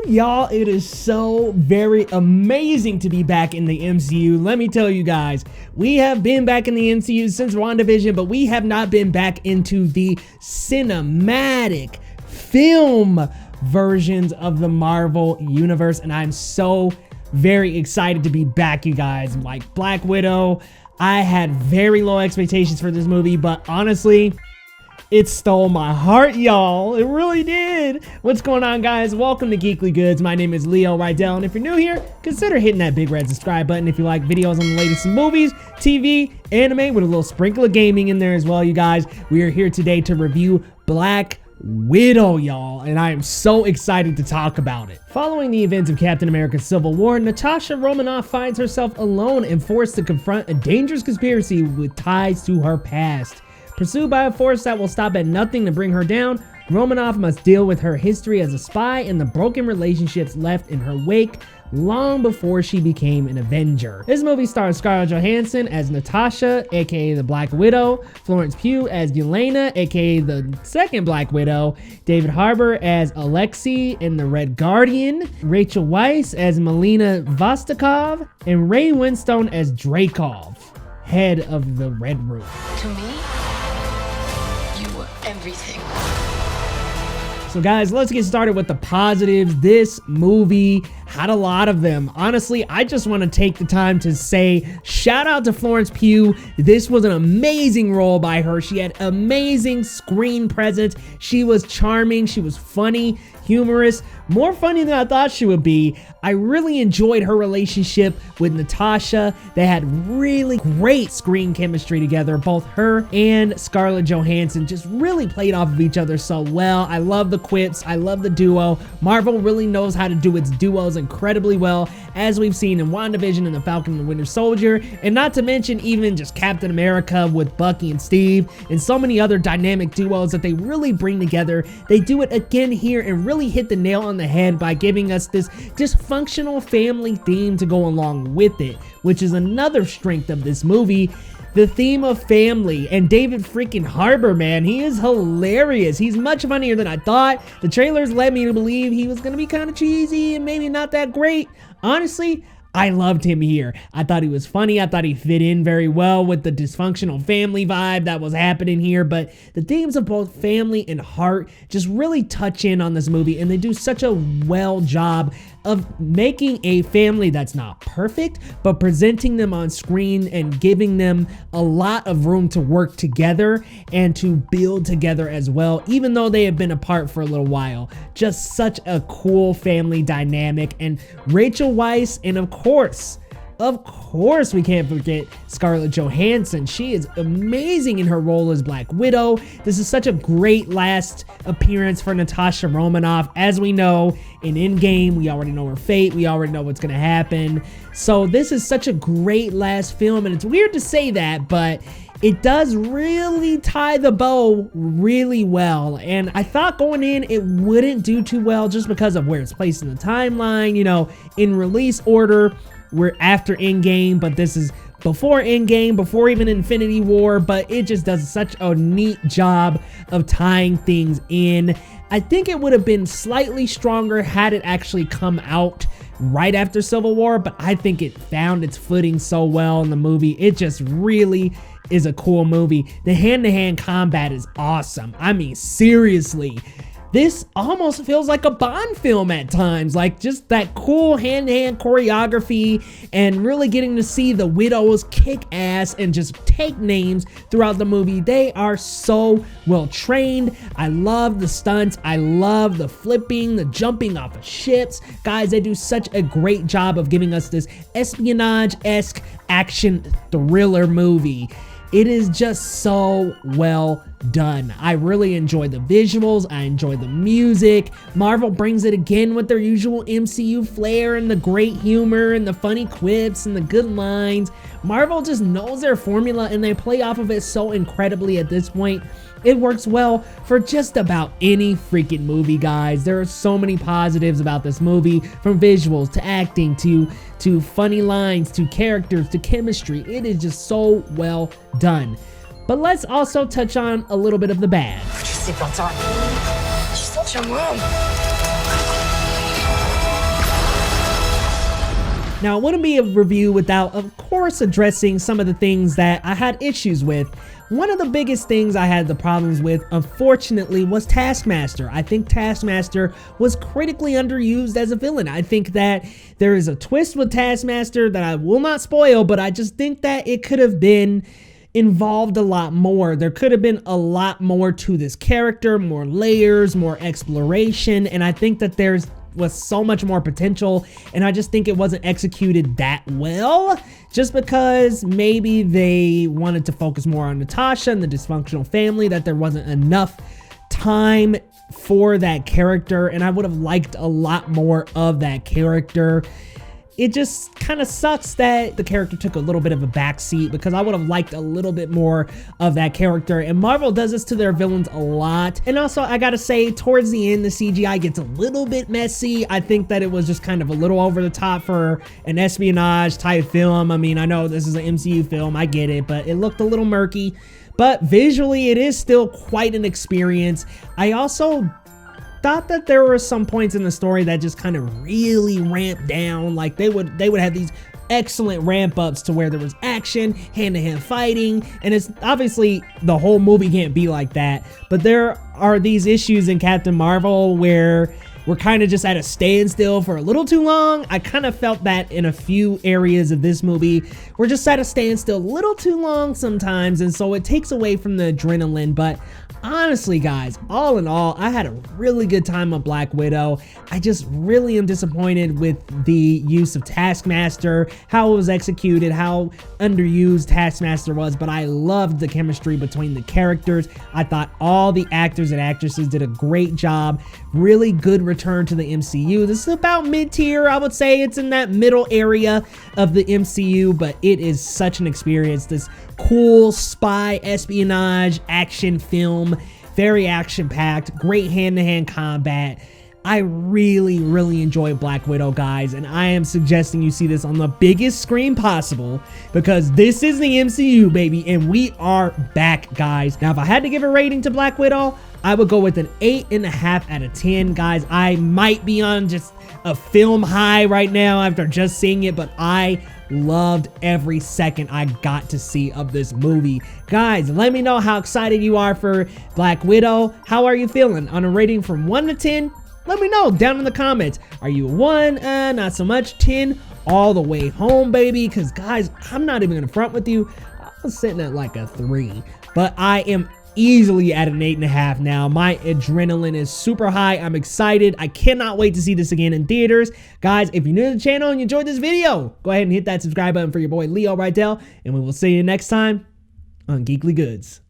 Y'all, it is so very amazing to be back in the MCU. Let me tell you guys, we have been back in the MCU since WandaVision, but we have not been back into the cinematic film versions of the Marvel Universe, and I'm so very excited to be back, you guys. Like Black Widow, I had very low expectations for this movie, but honestly, it stole my heart, y'all. It really did. What's going on, guys? Welcome to Geekly Goods. My name is Leo Rydell, and if you're new here, consider hitting that big red subscribe button if you like videos on the latest in movies, TV, anime, with a little sprinkle of gaming in there as well, you guys. We are here today to review Black Widow, y'all, and I am so excited to talk about it. Following the events of Captain America: Civil War, Natasha Romanoff finds herself alone and forced to confront a dangerous conspiracy with ties to her past. Pursued by a force that will stop at nothing to bring her down, Romanoff must deal with her history as a spy and the broken relationships left in her wake long before she became an Avenger. This movie stars Scarlett Johansson as Natasha, aka the Black Widow, Florence Pugh as Yelena, aka the second Black Widow, David Harbour as Alexei in The Red Guardian, Rachel Weisz as Melina Vostokov, and Ray Winstone as Dreykov, head of the Red Room. To me, you were everything. So guys, let's get started with the positives. This movie had a lot of them. Honestly, I just want to take the time to say shout out to Florence Pugh. This was an amazing role by her. She had amazing screen presence. She was charming. She was funny, humorous, more funny than I thought she would be. I really enjoyed her relationship with Natasha. They had really great screen chemistry together. Both her and Scarlett Johansson just really played off of each other so well. I love the quips. I love the duo. Marvel really knows how to do its duos incredibly well, as we've seen in WandaVision and the Falcon and the Winter Soldier, and not to mention even just Captain America with Bucky and Steve, and so many other dynamic duos that they really bring together. They do it again here and really hit the nail on the head by giving us this dysfunctional family theme to go along with it, which is another strength of this movie. The theme of family, and David freaking Harbour, man, he is hilarious. He's much funnier than I thought. The trailers led me to believe he was gonna be kind of cheesy and maybe not that great. Honestly, I loved him here. I thought he was funny. I thought he fit in very well with the dysfunctional family vibe that was happening here, but the themes of both family and heart just really touch in on this movie, and they do such a well job of making a family that's not perfect, but presenting them on screen and giving them a lot of room to work together and to build together as well, even though they have been apart for a little while. Just such a cool family dynamic. And Rachel Weisz, and of course, we can't forget Scarlett Johansson. She is amazing in her role as Black Widow. This is such a great last appearance for Natasha Romanoff. As we know, in Endgame, we already know her fate. We already know what's going to happen. So this is such a great last film, and it's weird to say that, but it does really tie the bow really well. And I thought going in it wouldn't do too well just because of where it's placed in the timeline, you know, in release order. We're after Endgame, but this is before Endgame, before even Infinity War, but it just does such a neat job of tying things in. I think it would have been slightly stronger had it actually come out right after Civil War, but I think it found its footing so well in the movie. It just really is a cool movie. The hand-to-hand combat is awesome. I mean, seriously. This almost feels like a Bond film at times, like just that cool hand-to-hand choreography and really getting to see the widows kick ass and just take names throughout the movie. They are so well trained. I love the stunts. I love the flipping, the jumping off of ships. Guys, they do such a great job of giving us this espionage-esque action thriller movie. It is just so well done. I really enjoy the visuals. I enjoy the music. Marvel brings it again with their usual MCU flair and the great humor and the funny quips and the good lines. Marvel just knows their formula and they play off of it so incredibly at this point. It works well for just about any freaking movie, guys. There are so many positives about this movie, from visuals to acting to funny lines to characters to chemistry. It is just so well done. But let's also touch on a little bit of the bad. Je sais pas toi. She's such a mom. Now, it wouldn't be a review without, of course, addressing some of the things that I had issues with. One of the biggest things I had the problems with, unfortunately, was Taskmaster. I think Taskmaster was critically underused as a villain. I think that there is a twist with Taskmaster that I will not spoil, but I just think that it could have been involved a lot more. There could have been a lot more to this character, more layers, more exploration, and I think that was so much more potential, and I just think it wasn't executed that well, just because maybe they wanted to focus more on Natasha and the dysfunctional family, that there wasn't enough time for that character, and I would have liked a lot more of that character. It just kind of sucks that the character took a little bit of a backseat, because I would have liked a little bit more of that character. And Marvel does this to their villains a lot. And also, I gotta say, towards the end, the CGI gets a little bit messy. I think that it was just kind of a little over the top for an espionage type film. I mean, I know this is an MCU film, I get it, but it looked a little murky. But visually, it is still quite an experience. I also thought that there were some points in the story that just kind of really ramped down. Like they would have these excellent ramp ups to where there was action, hand-to-hand fighting, and it's obviously the whole movie can't be like that, but there are these issues in Captain Marvel where we're kind of just at a standstill for a little too long. I kind of felt that in a few areas of this movie. We're just at a standstill a little too long sometimes, and so it takes away from the adrenaline. But honestly, guys, all in all, I had a really good time on Black Widow. I just really am disappointed with the use of Taskmaster, how it was executed, how underused Taskmaster was, but I loved the chemistry between the characters. I thought all the actors and actresses did a great job. Really good return to the MCU. This is about mid-tier, I would say. It's in that middle area of the MCU, but it is such an experience. This cool spy espionage action film, very action-packed, great hand-to-hand combat. I really, really enjoy Black Widow, guys, and I am suggesting you see this on the biggest screen possible, because this is the MCU, baby, and we are back, guys. Now, if I had to give a rating to Black Widow, I would go with an 8.5 out of 10, guys. I might be on just a film high right now after just seeing it, but I loved every second I got to see of this movie. Guys, let me know how excited you are for Black Widow. How are you feeling? On a rating from 1 to 10, let me know down in the comments. Are you a 1? Not so much. 10? All the way home, baby. Because, guys, I'm not even going to front with you. I was sitting at like a 3. But I am easily at an 8.5 now. My adrenaline is super high. I'm excited. I cannot wait to see this again in theaters. Guys, if you're new to the channel and you enjoyed this video, go ahead and hit that subscribe button for your boy Leo Rydell, and we will see you next time on Geekly Goods.